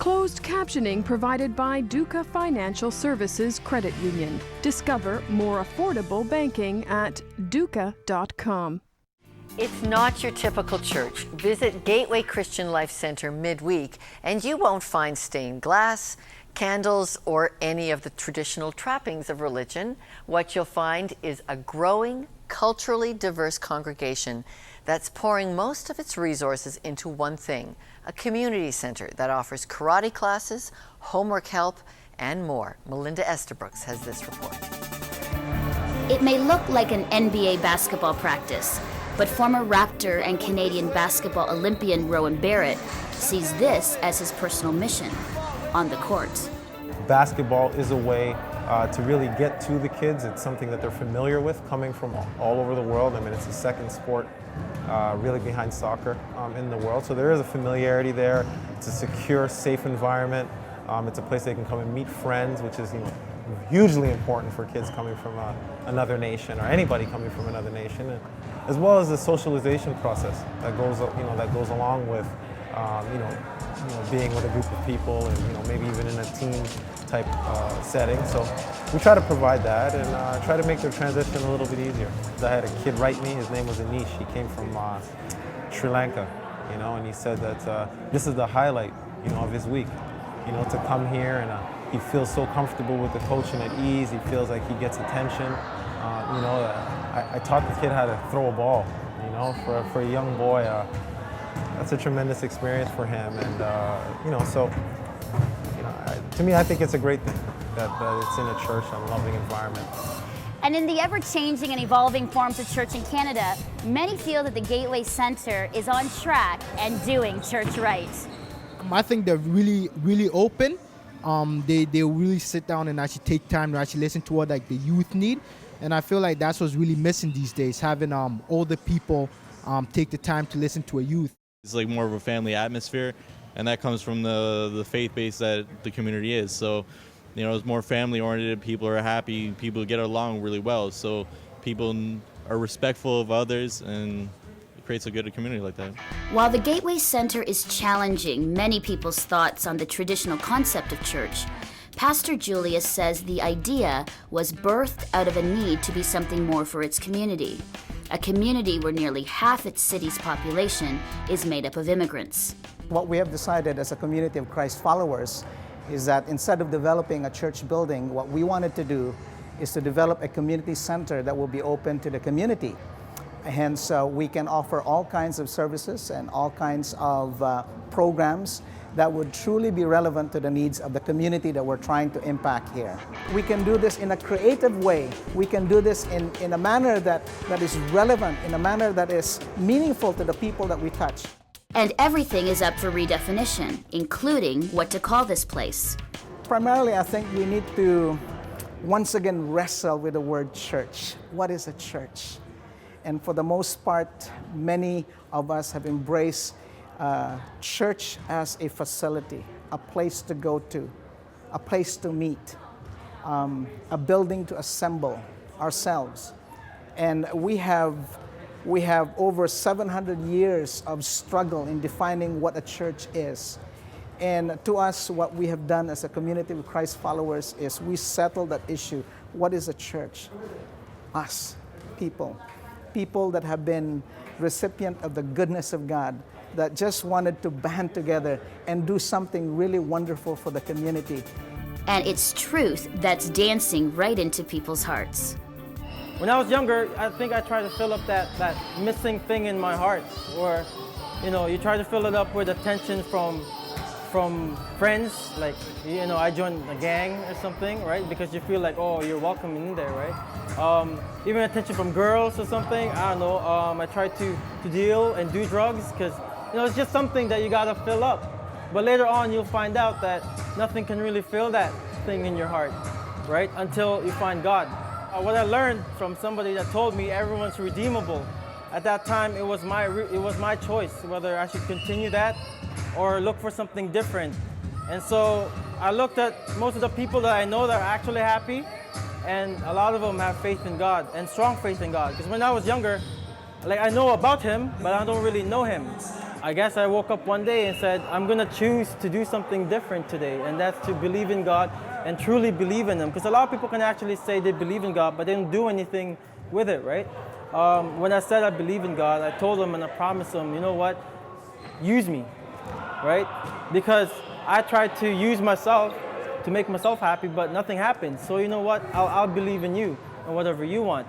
Closed captioning provided by Duca Financial Services Credit Union. Discover more affordable banking at duca.com. It's not your typical church. Visit Gateway Christian Life Center midweek and you won't find stained glass, candles, or any of the traditional trappings of religion. What you'll find is a growing, culturally diverse congregation that's pouring most of its resources into one thing, a community center that offers karate classes, homework help, and more. Melinda Estabrooks has this report. It may look like an NBA basketball practice, but former Raptor and Canadian basketball Olympian Rowan Barrett sees this as his personal mission on the court. Basketball is a way to really get to the kids. It's something that they're familiar with coming from all over the world. I mean, it's the second sport really behind soccer in the world. So there is a familiarity there. It's a secure, safe environment. It's a place they can come and meet friends, which is hugely important for kids coming from another nation, or anybody coming from another nation, and as well as the socialization process that goes along with being with a group of people, and maybe even in a team type setting. So we try to provide that and try to make their transition a little bit easier. I had a kid write me. His name was Anish. He came from Sri Lanka, and he said that this is the highlight, of his week, to come here, and he feels so comfortable with the coach and at ease. He feels like he gets attention. I taught the kid how to throw a ball. For a young boy, that's a tremendous experience for him. And to me, I think it's a great thing that it's in a church, a loving environment. And in the ever-changing and evolving forms of church in Canada, many feel that the Gateway Centre is on track and doing church right. I think they're really, really open. They really sit down and actually take time to actually listen to what the youth need. And I feel like that's what's really missing these days, having older people take the time to listen to a youth. It's like more of a family atmosphere, and that comes from the faith base that the community is. So, it's more family oriented. People are happy. People get along really well. So people are respectful of others, and it creates a good community like that. While the Gateway Center is challenging many people's thoughts on the traditional concept of church, Pastor Julius says the idea was birthed out of a need to be something more for its community, a community where nearly half its city's population is made up of immigrants. What we have decided as a community of Christ followers is that instead of developing a church building, what we wanted to do is to develop a community center that will be open to the community. Hence, we can offer all kinds of services and all kinds of programs that would truly be relevant to the needs of the community that we're trying to impact here. We can do this in a creative way. We can do this in a manner that is relevant, in a manner that is meaningful to the people that we touch. And everything is up for redefinition, including what to call this place. Primarily, I think we need to once again wrestle with the word church. What is a church? And for the most part, many of us have embraced church as a facility, a place to go to, a place to meet, a building to assemble ourselves. And we have over 700 years of struggle in defining what a church is. And to us, what we have done as a community of Christ followers is we settle that issue. What is a church? Us, people that have been recipient of the goodness of God, that just wanted to band together and do something really wonderful for the community. And it's truth that's dancing right into people's hearts. When I was younger, I think I tried to fill up that missing thing in my heart. Or, you try to fill it up with attention from friends, like, I joined a gang or something, right? Because you feel like, oh, you're welcome in there, right? Even attention from girls or something, I don't know. I tried to deal and do drugs because, it's just something that you gotta fill up. But later on, you'll find out that nothing can really fill that thing in your heart, right? Until you find God. What I learned from somebody that told me everyone's redeemable. At that time, it was my choice whether I should continue that or look for something different. And so I looked at most of the people that I know that are actually happy, and a lot of them have faith in God and strong faith in God. Because when I was younger, I know about Him, but I don't really know Him. I guess I woke up one day and said, I'm gonna choose to do something different today, and that's to believe in God and truly believe in Him. Because a lot of people can actually say they believe in God, but they don't do anything with it, right? When I said I believe in God, I told them and I promised them, you know what? Use me, right? Because I tried to use myself to make myself happy, but nothing happened. So you know what? I'll believe in you and whatever you want.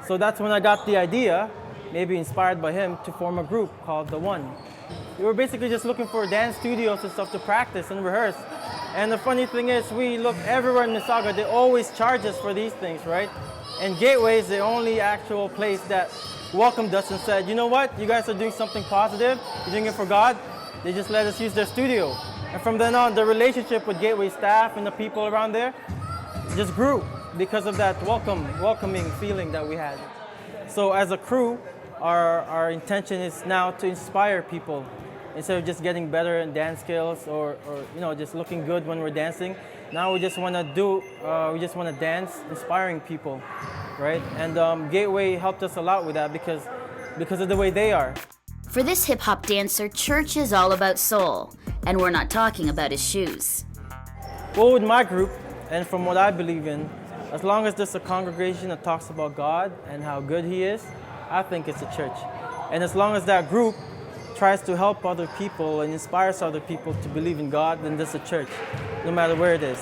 So that's when I got the idea, maybe inspired by him, to form a group called The One. We were basically just looking for dance studios and stuff to practice and rehearse. And the funny thing is, we look everywhere in Mississauga, they always charge us for these things, right? And Gateway is the only actual place that welcomed us and said, you know what, you guys are doing something positive, you're doing it for God. They just let us use their studio. And from then on, the relationship with Gateway staff and the people around there just grew because of that welcoming feeling that we had. So as a crew, our intention is now to inspire people. Instead of just getting better in dance skills or just looking good when we're dancing, now we just want to dance, inspiring people, right? And Gateway helped us a lot with that because of the way they are. For this hip-hop dancer, church is all about soul, and we're not talking about his shoes. Well, with my group, and from what I believe in, as long as there's a congregation that talks about God and how good He is, I think it's a church. And as long as that group tries to help other people and inspires other people to believe in God, then this is a church, no matter where it is.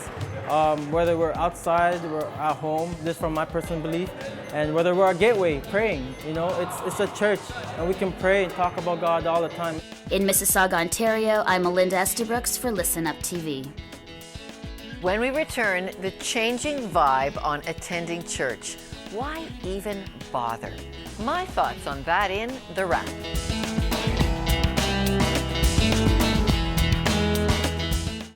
Whether we're outside, we're at home, this is from my personal belief, and whether we're at Gateway praying, it's a church, and we can pray and talk about God all the time. In Mississauga, Ontario, I'm Melinda Estabrooks for Listen Up TV. When we return, the changing vibe on attending church. Why even bother? My thoughts on that in The Wrap.